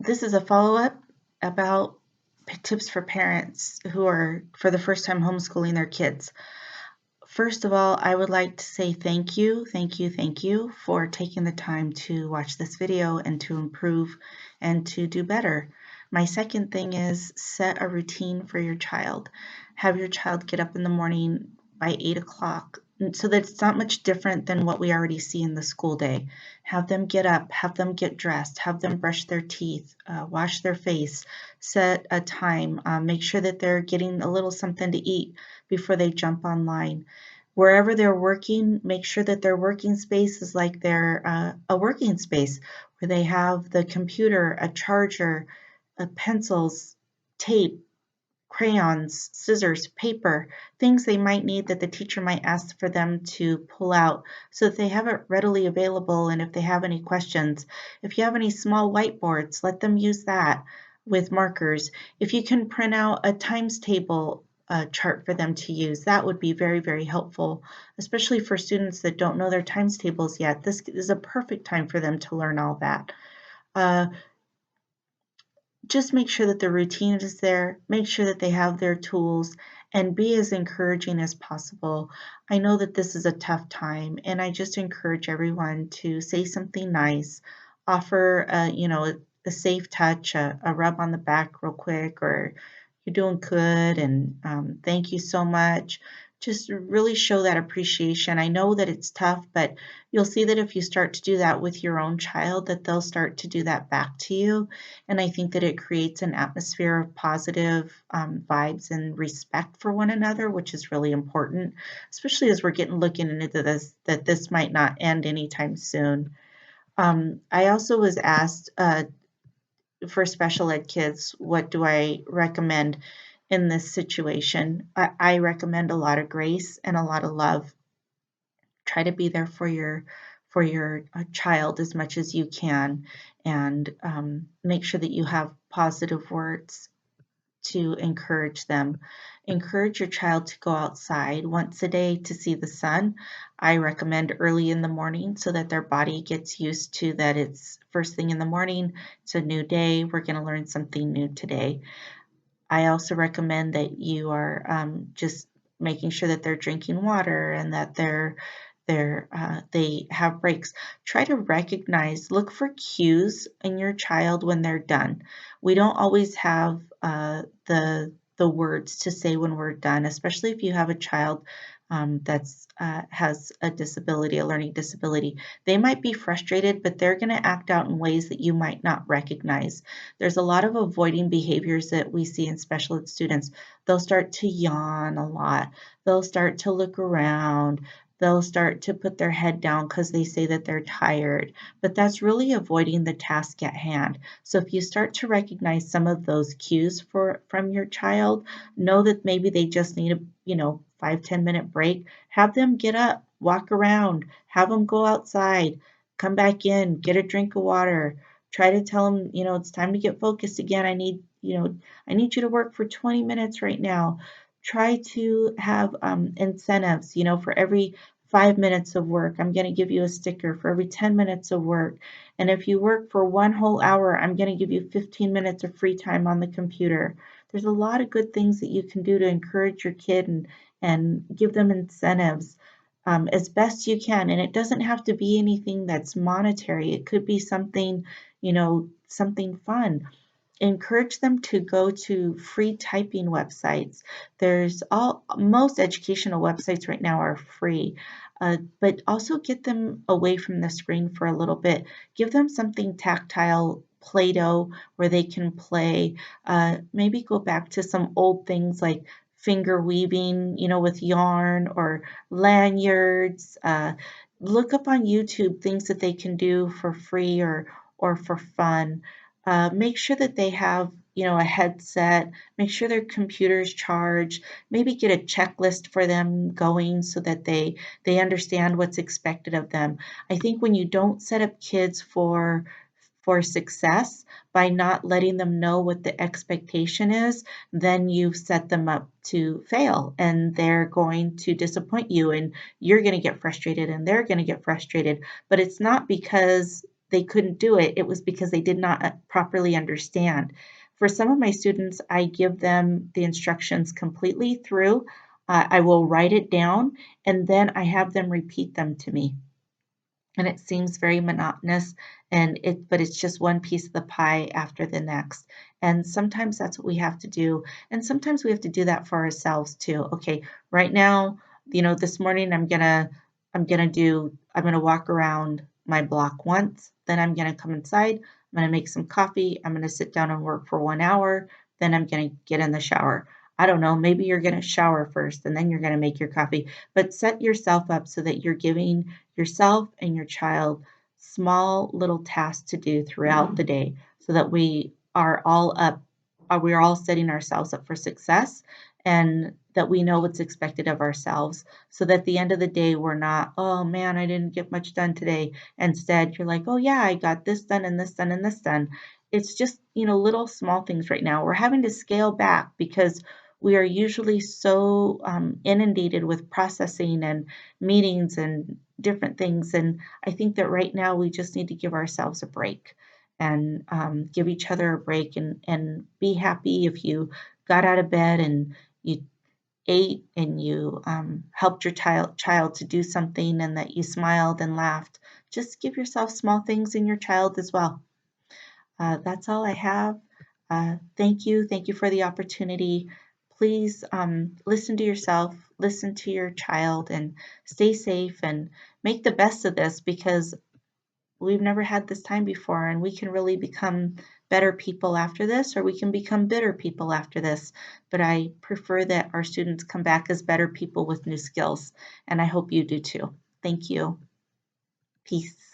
This is a follow-up about tips for parents who are for the first time homeschooling their kids. First of all, I would like to say thank you, thank you, thank you for taking the time to watch this video and to improve and to do better. My second thing is set a routine for your child. Have your child get up in the morning by 8 o'clock so that it's not much different than what we already see in the school day. Have them get up, have them get dressed, have them brush their teeth, wash their face, set a time, make sure that they're getting a little something to eat before they jump online. Wherever they're working, make sure that their working space is like their a working space where they have the computer, a charger, pencils, tape, crayons, scissors, paper, things they might need that the teacher might ask for them to pull out so that they have it readily available. And if they have any questions, if you have any small whiteboards, let them use that with markers. If you can print out a times table chart for them to use, that would be very, very helpful, especially for students that don't know their times tables yet. This is a perfect time for them to learn all that. Just make sure that the routine is there, make sure that they have their tools, and be as encouraging as possible. I know that this is a tough time, and I just encourage everyone to say something nice, offer a safe touch, a rub on the back real quick, or you're doing good, and thank you so much. Just really show that appreciation. I know that it's tough, but you'll see that if you start to do that with your own child, that they'll start to do that back to you. And I think that it creates an atmosphere of positive vibes and respect for one another, which is really important, especially as we're looking into this, that this might not end anytime soon. I also was asked for special ed kids, what do I recommend in this situation? I recommend a lot of grace and a lot of love. Try to be there for your child as much as you can, and make sure that you have positive words to encourage them. Encourage your child to go outside once a day to see the sun. I recommend early in the morning so that their body gets used to that it's first thing in the morning, it's a new day, we're going to learn something new today. I also recommend that you are just making sure that they're drinking water and that they have breaks. Try to recognize, look for cues in your child when they're done. We don't always have the words to say when we're done, especially if you have a child that's has a disability, a learning disability. They might be frustrated, but they're going to act out in ways that you might not recognize. There's a lot of avoiding behaviors that we see in special ed students. They'll start to yawn a lot. They'll start to look around. They'll start to put their head down because they say that they're tired, but that's really avoiding the task at hand. So if you start to recognize some of those cues from your child, know that maybe they just need a 5-10 minute break. Have them get up, walk around, have them go outside, come back in, get a drink of water. Try to tell them, it's time to get focused again. I need you to work for 20 minutes right now. Try to have incentives, for every 5 minutes of work, I'm going to give you a sticker. For every 10 minutes of work. And if you work for one whole hour, I'm going to give you 15 minutes of free time on the computer. There's a lot of good things that you can do to encourage your kid and give them incentives as best you can. And it doesn't have to be anything that's monetary. It could be something, something fun. Encourage them to go to free typing websites. Most educational websites right now are free, but also get them away from the screen for a little bit. Give them something tactile, Play-Doh, where they can play. Maybe go back to some old things like finger weaving, with yarn, or lanyards. Look up on YouTube things that they can do for free or for fun. Make sure that they have, a headset. Make sure their computer's charged. Maybe get a checklist for them going so that they understand what's expected of them. I think when you don't set up kids for success by not letting them know what the expectation is, then you've set them up to fail, and they're going to disappoint you, and you're going to get frustrated and they're going to get frustrated. But it's not because they couldn't do it, it was because they did not properly understand. For some of my students, I give them the instructions completely through. I will write it down and then I have them repeat them to me, and it seems very monotonous, but it's just one piece of the pie after the next. And sometimes that's what we have to do, and sometimes we have to do that for ourselves too. Okay, right now, this morning I'm gonna walk around my block once, then I'm gonna come inside, I'm gonna make some coffee, I'm gonna sit down and work for 1 hour, then I'm gonna get in the shower. I don't know, maybe you're gonna shower first and then you're gonna make your coffee, but set yourself up so that you're giving yourself and your child small little tasks to do throughout the day so that we're all setting ourselves up for success, and that we know what's expected of ourselves, so that at the end of the day we're not, oh man, I didn't get much done today. Instead, you're like, oh yeah, I got this done and this done and this done. It's just, little small things right now. We're having to scale back because we are usually so inundated with processing and meetings and different things. And I think that right now we just need to give ourselves a break and give each other a break, and be happy if you got out of bed and you ate and you helped your child to do something and that you smiled and laughed. Just give yourself small things in your child as well. That's all I have. Thank you. Thank you for the opportunity. Please listen to yourself, listen to your child, and stay safe and make the best of this, because we've never had this time before, and we can really become better people after this, or we can become bitter people after this. But I prefer that our students come back as better people with new skills, and I hope you do too. Thank you. Peace.